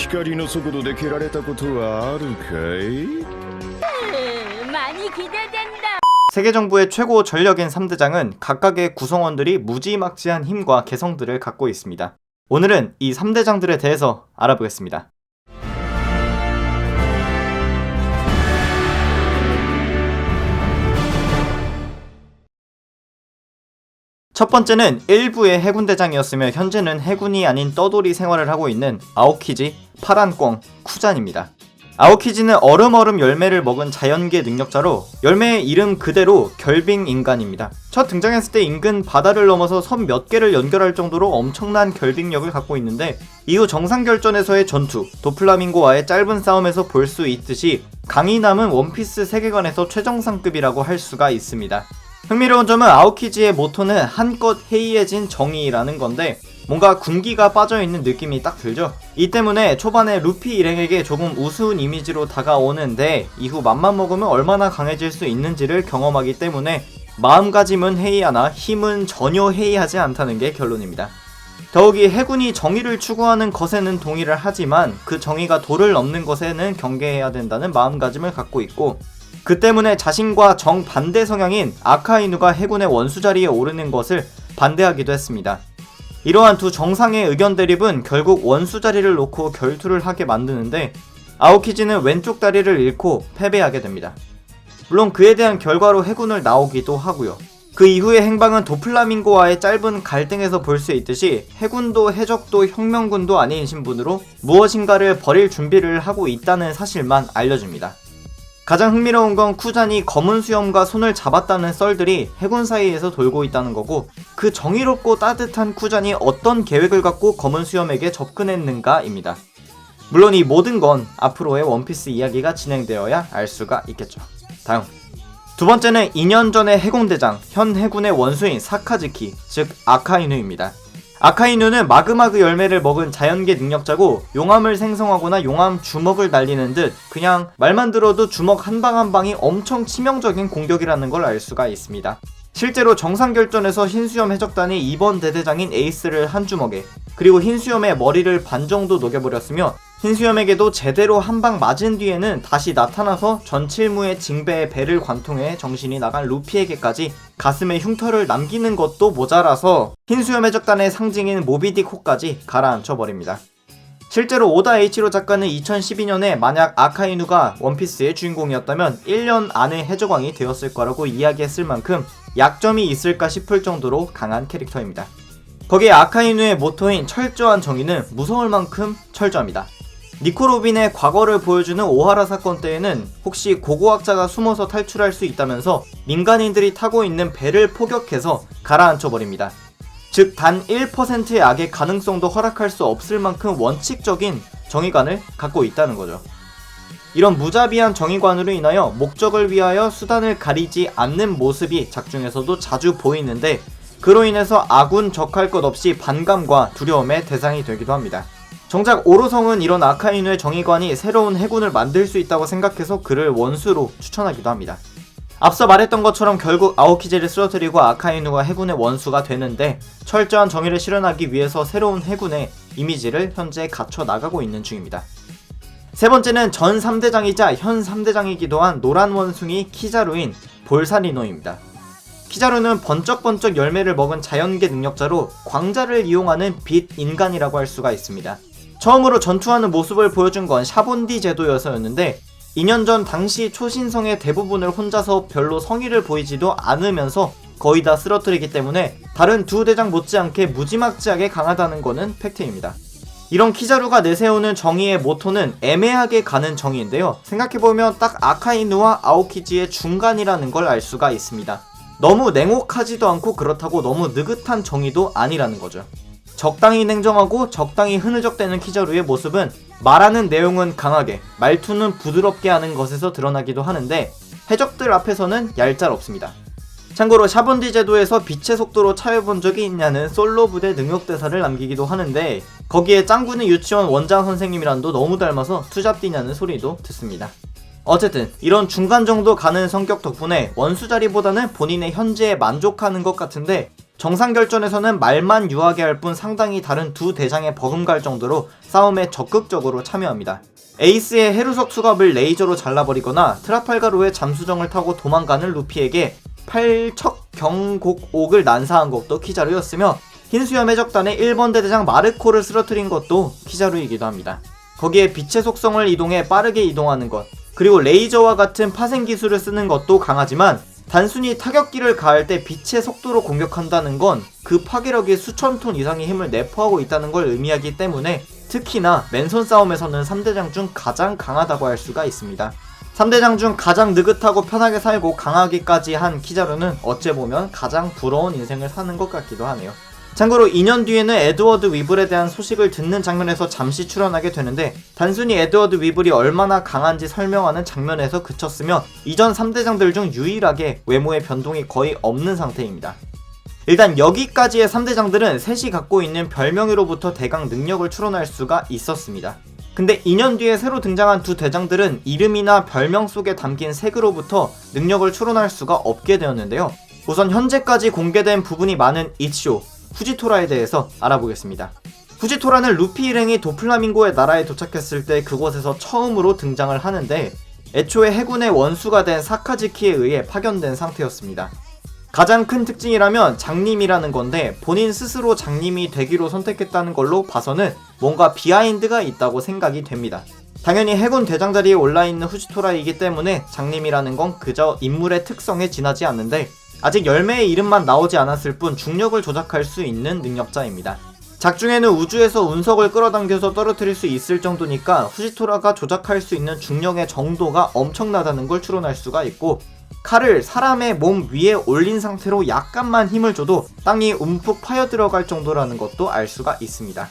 光の速度で蹴られたことはあるかい? 많이 기대된다. 세계 정부의 최고 전력인 3대장은 각각의 구성원들이 무지막지한 힘과 개성들을 갖고 있습니다. 오늘은 이 3대장들에 대해서 알아보겠습니다. 첫 번째는 일부의 해군대장이었으며 현재는 해군이 아닌 떠돌이 생활을 하고 있는 아오키지 파란꿩 쿠잔입니다. 아오키지는 얼음얼음 열매를 먹은 자연계 능력자로 열매의 이름 그대로 결빙인간입니다. 첫 등장했을 때 인근 바다를 넘어서 섬 몇 개를 연결할 정도로 엄청난 결빙력을 갖고 있는데 이후 정상결전에서의 전투, 도플라밍고와의 짧은 싸움에서 볼 수 있듯이 강이 남은 원피스 세계관에서 최정상급이라고 할 수가 있습니다. 흥미로운 점은 아오키지의 모토는 한껏 해이해진 정의라는 건데 뭔가 군기가 빠져있는 느낌이 딱 들죠? 이 때문에 초반에 루피 일행에게 조금 우스운 이미지로 다가오는데 이후 맘만 먹으면 얼마나 강해질 수 있는지를 경험하기 때문에 마음가짐은 해이하나 힘은 전혀 해이하지 않다는 게 결론입니다. 더욱이 해군이 정의를 추구하는 것에는 동의를 하지만 그 정의가 도를 넘는 것에는 경계해야 된다는 마음가짐을 갖고 있고 그 때문에 자신과 정반대 성향인 아카이누가 해군의 원수 자리에 오르는 것을 반대하기도 했습니다. 이러한 두 정상의 의견 대립은 결국 원수 자리를 놓고 결투를 하게 만드는데 아오키지는 왼쪽 다리를 잃고 패배하게 됩니다. 물론 그에 대한 결과로 해군을 나오기도 하고요. 그 이후의 행방은 도플라밍고와의 짧은 갈등에서 볼 수 있듯이 해군도 해적도 혁명군도 아닌 신분으로 무엇인가를 버릴 준비를 하고 있다는 사실만 알려줍니다. 가장 흥미로운 건 쿠잔이 검은 수염과 손을 잡았다는 썰들이 해군 사이에서 돌고 있다는 거고 그 정의롭고 따뜻한 쿠잔이 어떤 계획을 갖고 검은 수염에게 접근했는가입니다. 물론 이 모든 건 앞으로의 원피스 이야기가 진행되어야 알 수가 있겠죠. 다음 두 번째는 2년 전의 해공대장, 현 해군의 원수인 사카즈키, 즉 아카이누입니다. 아카이누는 마그마그 열매를 먹은 자연계 능력자고 용암을 생성하거나 용암 주먹을 날리는 듯 그냥 말만 들어도 주먹 한 방 한 방이 엄청 치명적인 공격이라는 걸 알 수가 있습니다. 실제로 정상결전에서 흰수염 해적단이 2번 대대장인 에이스를 한 주먹에 그리고 흰수염의 머리를 반 정도 녹여버렸으며 흰수염에게도 제대로 한 방 맞은 뒤에는 다시 나타나서 전칠무의 징배에 배를 관통해 정신이 나간 루피에게까지 가슴에 흉터를 남기는 것도 모자라서 흰수염 해적단의 상징인 모비딕 호까지 가라앉혀버립니다. 실제로 오다 에이치로 작가는 2012년에 만약 아카이누가 원피스의 주인공이었다면 1년 안에 해적왕이 되었을 거라고 이야기했을 만큼 약점이 있을까 싶을 정도로 강한 캐릭터입니다. 거기에 아카이누의 모토인 철저한 정의는 무서울 만큼 철저합니다. 니코로빈의 과거를 보여주는 오하라 사건 때에는 혹시 고고학자가 숨어서 탈출할 수 있다면서 민간인들이 타고 있는 배를 포격해서 가라앉혀버립니다. 즉 단 1%의 악의 가능성도 허락할 수 없을 만큼 원칙적인 정의관을 갖고 있다는 거죠. 이런 무자비한 정의관으로 인하여 목적을 위하여 수단을 가리지 않는 모습이 작중에서도 자주 보이는데 그로 인해서 아군 적할 것 없이 반감과 두려움의 대상이 되기도 합니다. 정작 오로성은 이런 아카이누의 정의관이 새로운 해군을 만들 수 있다고 생각해서 그를 원수로 추천하기도 합니다. 앞서 말했던 것처럼 결국 아오키지를 쓰러뜨리고 아카이누가 해군의 원수가 되는데 철저한 정의를 실현하기 위해서 새로운 해군의 이미지를 현재 갖춰 나가고 있는 중입니다. 세 번째는 전 3대장이자 현 3대장이기도 한 노란 원숭이 키자루인 볼사리노입니다. 키자루는 번쩍번쩍 열매를 먹은 자연계 능력자로 광자를 이용하는 빛 인간이라고 할 수가 있습니다. 처음으로 전투하는 모습을 보여준 건 샤본디 제도여서였는데 2년 전 당시 초신성의 대부분을 혼자서 별로 성의를 보이지도 않으면서 거의 다 쓰러뜨리기 때문에 다른 두 대장 못지않게 무지막지하게 강하다는 거는 팩트입니다. 이런 키자루가 내세우는 정의의 모토는 애매하게 가는 정의인데요. 생각해보면 딱 아카이누와 아오키지의 중간이라는 걸 알 수가 있습니다. 너무 냉혹하지도 않고 그렇다고 너무 느긋한 정의도 아니라는 거죠. 적당히 냉정하고 적당히 흐느적대는 키자루의 모습은 말하는 내용은 강하게 말투는 부드럽게 하는 것에서 드러나기도 하는데 해적들 앞에서는 얄짤없습니다. 참고로 샤본디 제도에서 빛의 속도로 차여본 적이 있냐는 솔로 부대 능력대사를 남기기도 하는데 거기에 짱구는 유치원 원장 선생님이랑도 너무 닮아서 투잡디냐는 소리도 듣습니다. 어쨌든 이런 중간 정도 가는 성격 덕분에 원수 자리보다는 본인의 현재에 만족하는 것 같은데 정상결전에서는 말만 유하게 할 뿐 상당히 다른 두 대장에 버금갈 정도로 싸움에 적극적으로 참여합니다. 에이스의 해루석 수갑을 레이저로 잘라버리거나 트라팔가로의 잠수정을 타고 도망가는 루피에게 팔척 경곡옥을 난사한 것도 키자루였으며 흰수염 해적단의 1번 대대장 마르코를 쓰러뜨린 것도 키자루이기도 합니다. 거기에 빛의 속성을 이동해 빠르게 이동하는 것, 그리고 레이저와 같은 파생 기술을 쓰는 것도 강하지만 단순히 타격기를 가할 때 빛의 속도로 공격한다는 건 그 파괴력이 수천 톤 이상의 힘을 내포하고 있다는 걸 의미하기 때문에 특히나 맨손 싸움에서는 3대장 중 가장 강하다고 할 수가 있습니다. 3대장 중 가장 느긋하고 편하게 살고 강하기까지 한 키자루는 어째보면 가장 부러운 인생을 사는 것 같기도 하네요. 참고로 2년 뒤에는 에드워드 위블에 대한 소식을 듣는 장면에서 잠시 출연하게 되는데 단순히 에드워드 위블이 얼마나 강한지 설명하는 장면에서 그쳤으며 이전 3대장들 중 유일하게 외모의 변동이 거의 없는 상태입니다. 일단 여기까지의 3대장들은 셋이 갖고 있는 별명으로부터 대강 능력을 추론할 수가 있었습니다. 근데 2년 뒤에 새로 등장한 두 대장들은 이름이나 별명 속에 담긴 색으로부터 능력을 추론할 수가 없게 되었는데요. 우선 현재까지 공개된 부분이 많은 이치오, 후지토라에 대해서 알아보겠습니다. 후지토라는 루피 일행이 도플라밍고의 나라에 도착했을 때 그곳에서 처음으로 등장을 하는데 애초에 해군의 원수가 된 사카즈키에 의해 파견된 상태였습니다. 가장 큰 특징이라면 장님이라는 건데 본인 스스로 장님이 되기로 선택했다는 걸로 봐서는 뭔가 비하인드가 있다고 생각이 됩니다. 당연히 해군 대장 자리에 올라있는 후지토라이기 때문에 장님이라는 건 그저 인물의 특성에 지나지 않는데 아직 열매의 이름만 나오지 않았을 뿐 중력을 조작할 수 있는 능력자입니다. 작중에는 우주에서 운석을 끌어당겨서 떨어뜨릴 수 있을 정도니까 후지토라가 조작할 수 있는 중력의 정도가 엄청나다는 걸 추론할 수가 있고 칼을 사람의 몸 위에 올린 상태로 약간만 힘을 줘도 땅이 움푹 파여 들어갈 정도라는 것도 알 수가 있습니다.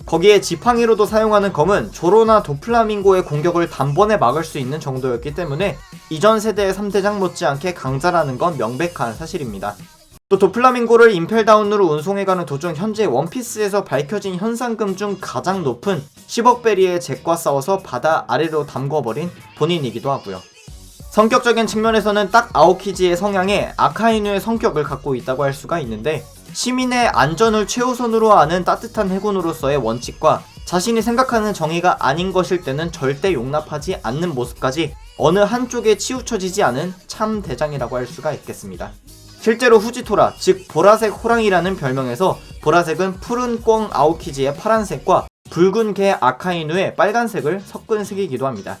거기에 지팡이로도 사용하는 검은 조로나 도플라밍고의 공격을 단번에 막을 수 있는 정도였기 때문에 이전 세대의 3대장 못지않게 강자라는 건 명백한 사실입니다. 또 도플라밍고를 임펠다운으로 운송해가는 도중 현재 원피스에서 밝혀진 현상금 중 가장 높은 10억 베리의 잭과 싸워서 바다 아래로 담궈버린 본인이기도 하고요. 성격적인 측면에서는 딱 아오키지의 성향에 아카이누의 성격을 갖고 있다고 할 수가 있는데 시민의 안전을 최우선으로 하는 따뜻한 해군으로서의 원칙과 자신이 생각하는 정의가 아닌 것일 때는 절대 용납하지 않는 모습까지 어느 한쪽에 치우쳐지지 않은 참 대장이라고 할 수가 있겠습니다. 실제로 후지토라, 즉 보라색 호랑이라는 별명에서 보라색은 푸른 꿩 아오키지의 파란색과 붉은 개 아카이누의 빨간색을 섞은 색이기도 합니다.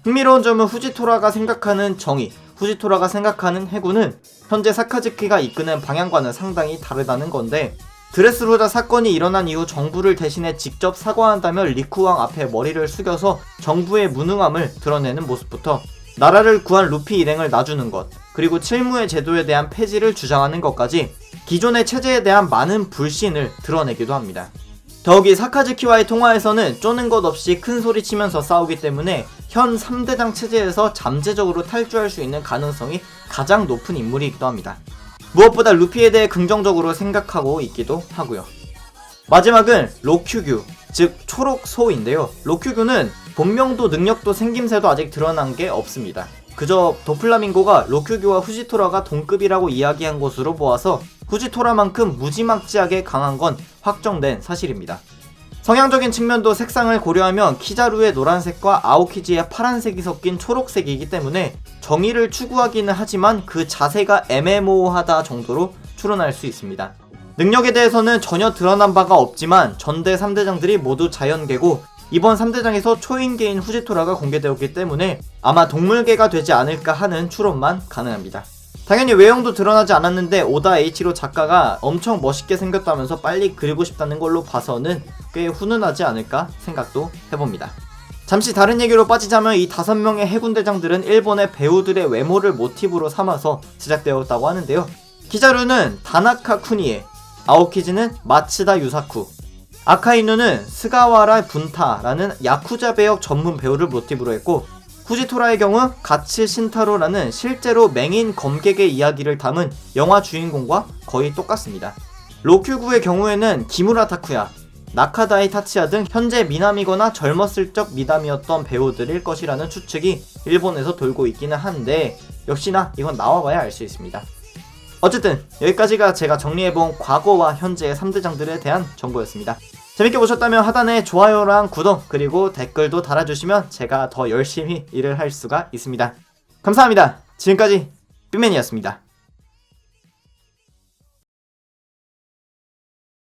흥미로운 점은 후지토라가 생각하는 정의, 후지토라가 생각하는 해군은 현재 사카즈키가 이끄는 방향과는 상당히 다르다는 건데 드레스로자 사건이 일어난 이후 정부를 대신해 직접 사과한다며 리쿠왕 앞에 머리를 숙여서 정부의 무능함을 드러내는 모습부터 나라를 구한 루피 일행을 놔주는 것, 그리고 칠무의 제도에 대한 폐지를 주장하는 것까지 기존의 체제에 대한 많은 불신을 드러내기도 합니다. 더욱이 사카즈키와의 통화에서는 쪼는 것 없이 큰 소리 치면서 싸우기 때문에 현 3대장 체제에서 잠재적으로 탈주할 수 있는 가능성이 가장 높은 인물이기도 합니다. 무엇보다 루피에 대해 긍정적으로 생각하고 있기도 하고요. 마지막은 로큐규, 즉 초록소인데요. 로큐규는 본명도 능력도 생김새도 아직 드러난 게 없습니다. 그저 도플라밍고가 로큐규와 후지토라가 동급이라고 이야기한 것으로 보아서 후지토라만큼 무지막지하게 강한 건 확정된 사실입니다. 성향적인 측면도 색상을 고려하면 키자루의 노란색과 아오키지의 파란색이 섞인 초록색이기 때문에 정의를 추구하기는 하지만 그 자세가 애매모호하다 정도로 추론할 수 있습니다. 능력에 대해서는 전혀 드러난 바가 없지만 전대 3대장들이 모두 자연계고 이번 3대장에서 초인계인 후지토라가 공개되었기 때문에 아마 동물계가 되지 않을까 하는 추론만 가능합니다. 당연히 외형도 드러나지 않았는데 오다 H로 작가가 엄청 멋있게 생겼다면서 빨리 그리고 싶다는 걸로 봐서는 꽤 훈훈하지 않을까 생각도 해봅니다. 잠시 다른 얘기로 빠지자면 이 5명의 해군대장들은 일본의 배우들의 외모를 모티브로 삼아서 제작되었다고 하는데요. 키자루는 다나카 쿠니에, 아오키지는 마츠다 유사쿠, 아카이누는 스가와라 분타라는 야쿠자 배역 전문 배우를 모티브로 했고 후지토라의 경우 가츠 신타로라는 실제로 맹인 검객의 이야기를 담은 영화 주인공과 거의 똑같습니다. 로큐구의 경우에는 기무라 타쿠야, 나카다이 타치야 등 현재 미남이거나 젊었을 적 미남이었던 배우들일 것이라는 추측이 일본에서 돌고 있기는 한데 역시나 이건 나와봐야 알 수 있습니다. 어쨌든 여기까지가 제가 정리해본 과거와 현재의 3대장들에 대한 정보였습니다. 재밌게 보셨다면 하단에 좋아요랑 구독 그리고 댓글도 달아주시면 제가 더 열심히 일을 할 수가 있습니다. 감사합니다. 지금까지 삐맨이었습니다.